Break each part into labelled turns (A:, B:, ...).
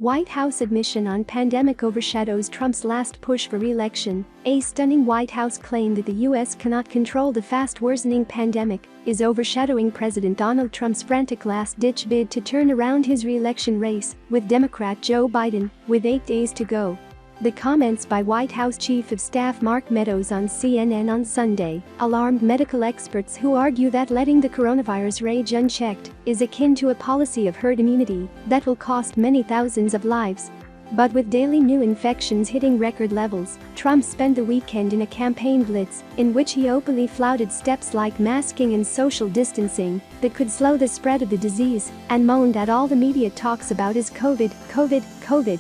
A: White House admission on pandemic overshadows Trump's last push for re-election. A stunning White House claim that the U.S. cannot control the fast-worsening pandemic is overshadowing President Donald Trump's frantic last-ditch bid to turn around his re-election race with Democrat Joe Biden, with 8 days to go. The comments by White House Chief of Staff Mark Meadows on CNN on Sunday alarmed medical experts who argue that letting the coronavirus rage unchecked is akin to a policy of herd immunity that will cost many thousands of lives. But with daily new infections hitting record levels, Trump spent the weekend in a campaign blitz in which he openly flouted steps like masking and social distancing that could slow the spread of the disease and moaned at all the media talks about his COVID.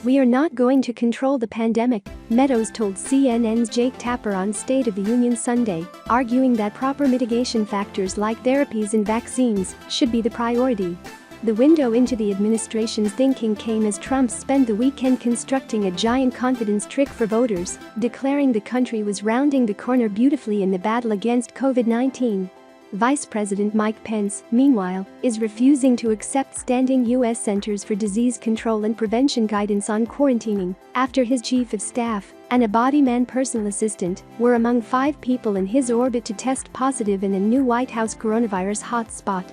A: "We are not going to control the pandemic," Meadows told CNN's Jake Tapper on State of the Union Sunday, arguing that proper mitigation factors like therapies and vaccines should be the priority. The window into the administration's thinking came as Trump spent the weekend constructing a giant confidence trick for voters, declaring the country was rounding the corner beautifully in the battle against COVID-19. Vice President Mike Pence, meanwhile, is refusing to accept standing U.S. Centers for Disease Control and Prevention guidance on quarantining after his chief of staff and a bodyman personal assistant were among 5 people in his orbit to test positive in a new White House coronavirus hotspot.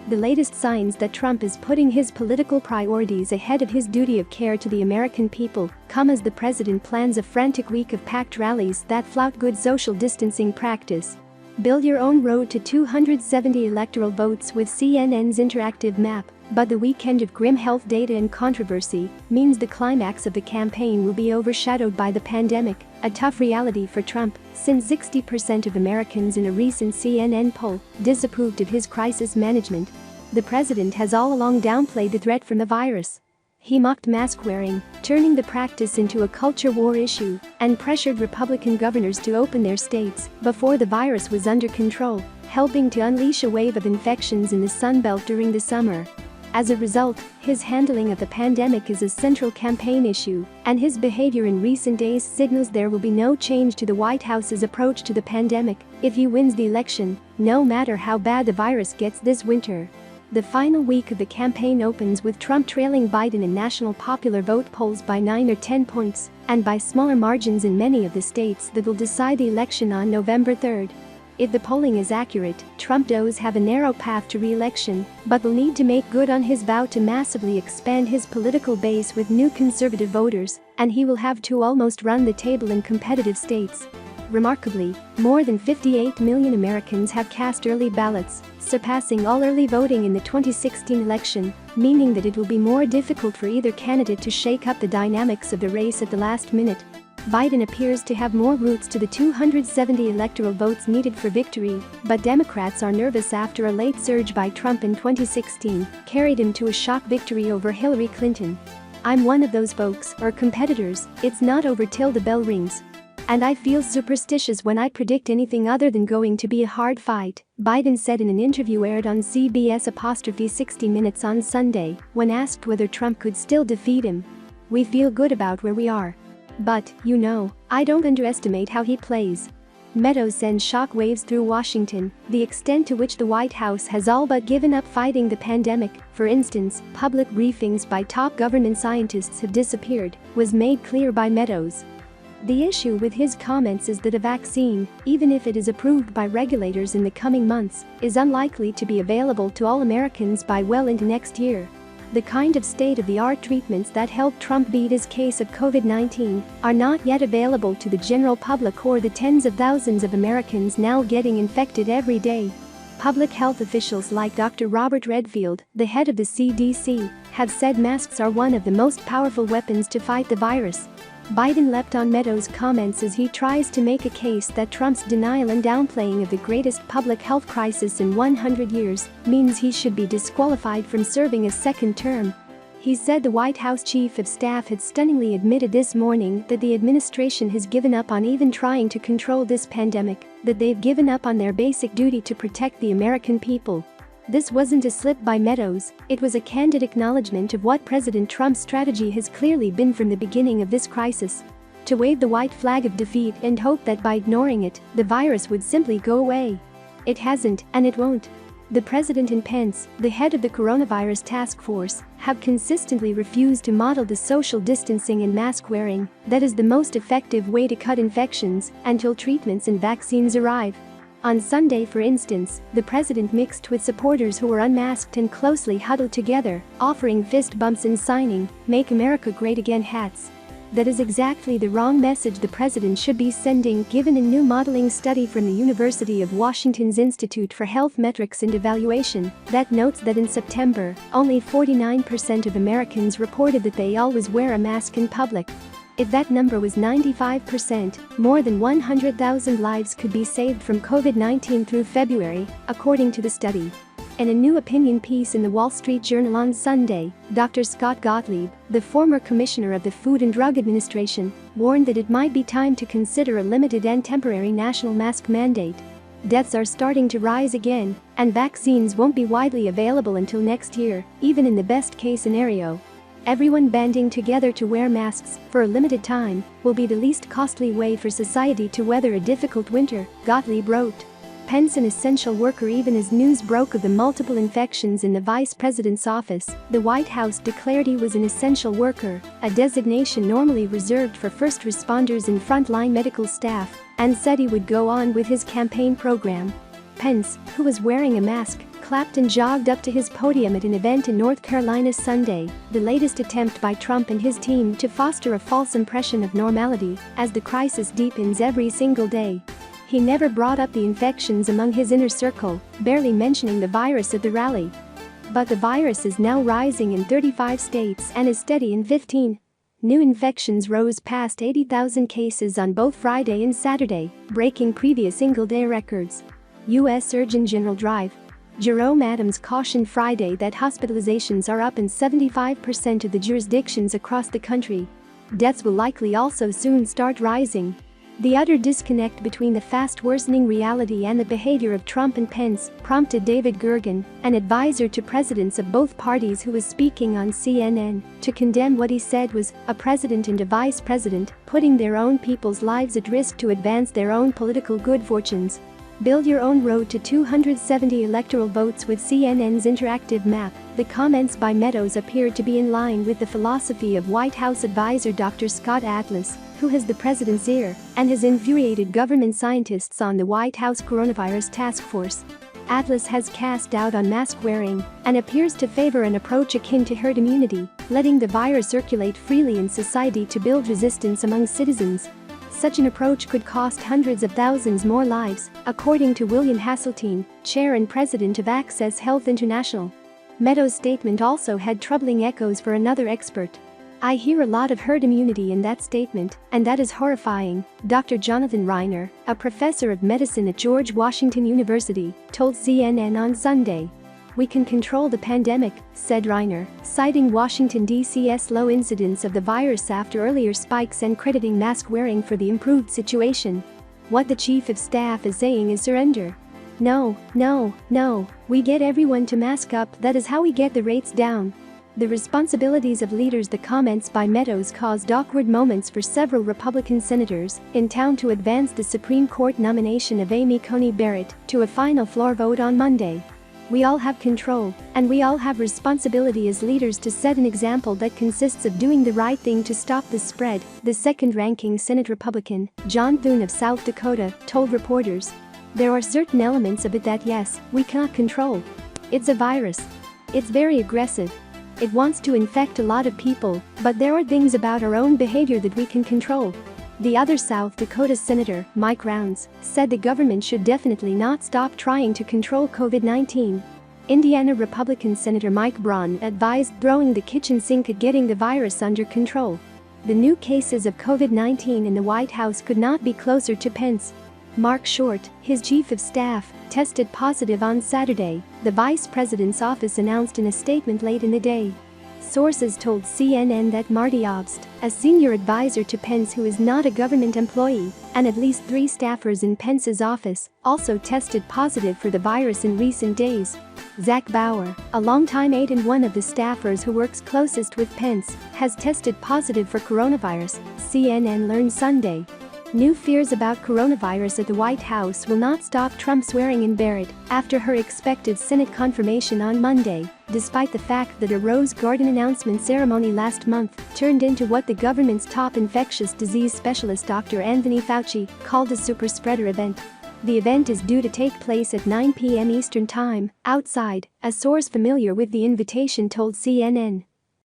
A: The latest signs that Trump is putting his political priorities ahead of his duty of care to the American people come as the president plans a frantic week of packed rallies that flout good social distancing practice. Build your own road to 270 electoral votes with CNN's interactive map, but the weekend of grim health data and controversy means the climax of the campaign will be overshadowed by the pandemic, a tough reality for Trump, since 60% of Americans in a recent CNN poll disapproved of his crisis management. The president has all along downplayed the threat from the virus. He mocked mask wearing, turning the practice into a culture war issue, and pressured Republican governors to open their states before the virus was under control, helping to unleash a wave of infections in the Sun Belt during the summer. As a result, his handling of the pandemic is a central campaign issue, and his behavior in recent days signals there will be no change to the White House's approach to the pandemic if he wins the election, no matter how bad the virus gets this winter. The final week of the campaign opens with Trump trailing Biden in national popular vote polls by 9 or 10 points, and by smaller margins in many of the states that will decide the election on November 3. If the polling is accurate, Trump does have a narrow path to re-election, but will need to make good on his vow to massively expand his political base with new conservative voters, and he will have to almost run the table in competitive states. Remarkably, more than 58 million Americans have cast early ballots, surpassing all early voting in the 2016 election, meaning that it will be more difficult for either candidate to shake up the dynamics of the race at the last minute. Biden appears to have more routes to the 270 electoral votes needed for victory, but Democrats are nervous after a late surge by Trump in 2016 carried him to a shock victory over Hillary Clinton. "I'm one of those folks, or competitors, it's not over till the bell rings. And I feel superstitious when I predict anything other than going to be a hard fight," Biden said in an interview aired on CBS'60 Minutes on Sunday, when asked whether Trump could still defeat him. "We feel good about where we are. But, I don't underestimate how he plays." Meadows sends shockwaves through Washington, the extent to which the White House has all but given up fighting the pandemic, for instance, public briefings by top government scientists have disappeared, was made clear by Meadows. The issue with his comments is that a vaccine, even if it is approved by regulators in the coming months, is unlikely to be available to all Americans by well into next year. The kind of state-of-the-art treatments that helped Trump beat his case of COVID-19 are not yet available to the general public or the tens of thousands of Americans now getting infected every day. Public health officials like Dr. Robert Redfield, the head of the CDC, have said masks are one of the most powerful weapons to fight the virus. Biden leapt on Meadows' comments as he tries to make a case that Trump's denial and downplaying of the greatest public health crisis in 100 years means he should be disqualified from serving a second term. He said the White House chief of staff had stunningly admitted this morning that the administration has given up on even trying to control this pandemic, that they've given up on their basic duty to protect the American people. This wasn't a slip by Meadows, it was a candid acknowledgement of what President Trump's strategy has clearly been from the beginning of this crisis: to wave the white flag of defeat and hope that by ignoring it, the virus would simply go away. It hasn't, and it won't. The president and Pence, the head of the coronavirus task force, have consistently refused to model the social distancing and mask wearing that is the most effective way to cut infections until treatments and vaccines arrive. On Sunday, for instance, the president mixed with supporters who were unmasked and closely huddled together, offering fist bumps and signing "Make America Great Again" hats. That is exactly the wrong message the president should be sending, given a new modeling study from the University of Washington's Institute for Health Metrics and Evaluation that notes that in September, only 49% of Americans reported that they always wear a mask in public. If that number was 95%, more than 100,000 lives could be saved from COVID-19 through February, according to the study. In a new opinion piece in the Wall Street Journal on Sunday, Dr. Scott Gottlieb, the former commissioner of the Food and Drug Administration, warned that it might be time to consider a limited and temporary national mask mandate. Deaths are starting to rise again, and vaccines won't be widely available until next year, even in the best-case scenario. Everyone banding together to wear masks for a limited time will be the least costly way for society to weather a difficult winter, Gottlieb wrote. Pence, an essential worker. Even as news broke of the multiple infections in the vice president's office, the White House declared he was an essential worker, a designation normally reserved for first responders and frontline medical staff, and said he would go on with his campaign program. Pence, who was wearing a mask, clapped and jogged up to his podium at an event in North Carolina Sunday, the latest attempt by Trump and his team to foster a false impression of normality as the crisis deepens every single day. He never brought up the infections among his inner circle, barely mentioning the virus at the rally. But the virus is now rising in 35 states and is steady in 15. New infections rose past 80,000 cases on both Friday and Saturday, breaking previous single-day records. U.S. Surgeon General Drive Jerome Adams cautioned Friday that hospitalizations are up in 75% of the jurisdictions across the country. Deaths will likely also soon start rising. The utter disconnect between the fast-worsening reality and the behavior of Trump and Pence prompted David Gergen, an advisor to presidents of both parties who was speaking on CNN, to condemn what he said was a president and a vice president putting their own people's lives at risk to advance their own political good fortunes. Build your own road to 270 electoral votes with CNN's interactive map. The comments by Meadows appeared to be in line with the philosophy of White House advisor Dr. Scott Atlas, who has the president's ear and has infuriated government scientists on the White House coronavirus task force. Atlas has cast doubt on mask wearing and appears to favor an approach akin to herd immunity, letting the virus circulate freely in society to build resistance among citizens. Such an approach could cost hundreds of thousands more lives, according to William Hasseltine, chair and president of Access Health International. Meadows' statement also had troubling echoes for another expert. "I hear a lot of herd immunity in that statement, and that is horrifying," Dr. Jonathan Reiner, a professor of medicine at George Washington University, told CNN on Sunday. "We can control the pandemic," said Reiner, citing Washington, D.C.'s low incidence of the virus after earlier spikes and crediting mask wearing for the improved situation. "What the chief of staff is saying is surrender. No, we get everyone to mask up, that is how we get the rates down." The responsibilities of leaders. The comments by Meadows caused awkward moments for several Republican senators in town to advance the Supreme Court nomination of Amy Coney Barrett to a final floor vote on Monday. "We all have control, and we all have responsibility as leaders to set an example that consists of doing the right thing to stop the spread," the second-ranking Senate Republican, John Thune of South Dakota, told reporters. "There are certain elements of it that, yes, we cannot control. It's a virus. It's very aggressive. It wants to infect a lot of people, but there are things about our own behavior that we can control." The other South Dakota Senator, Mike Rounds, said the government should definitely not stop trying to control COVID-19. Indiana Republican Senator Mike Braun advised throwing the kitchen sink at getting the virus under control. The new cases of COVID-19 in the White House could not be closer to Pence. Mark Short, his chief of staff, tested positive on Saturday, the vice president's office announced in a statement late in the day. Sources told CNN that Marty Obst, a senior advisor to Pence who is not a government employee, and at least 3 staffers in Pence's office, also tested positive for the virus in recent days. Zach Bauer, a longtime aide and one of the staffers who works closest with Pence, has tested positive for coronavirus, CNN learned Sunday. New fears about coronavirus at the White House will not stop Trump swearing in Barrett after her expected Senate confirmation on Monday, despite the fact that a Rose Garden announcement ceremony last month turned into what the government's top infectious disease specialist Dr. Anthony Fauci called a super-spreader event. The event is due to take place at 9 p.m. Eastern Time, outside, a source familiar with the invitation told CNN.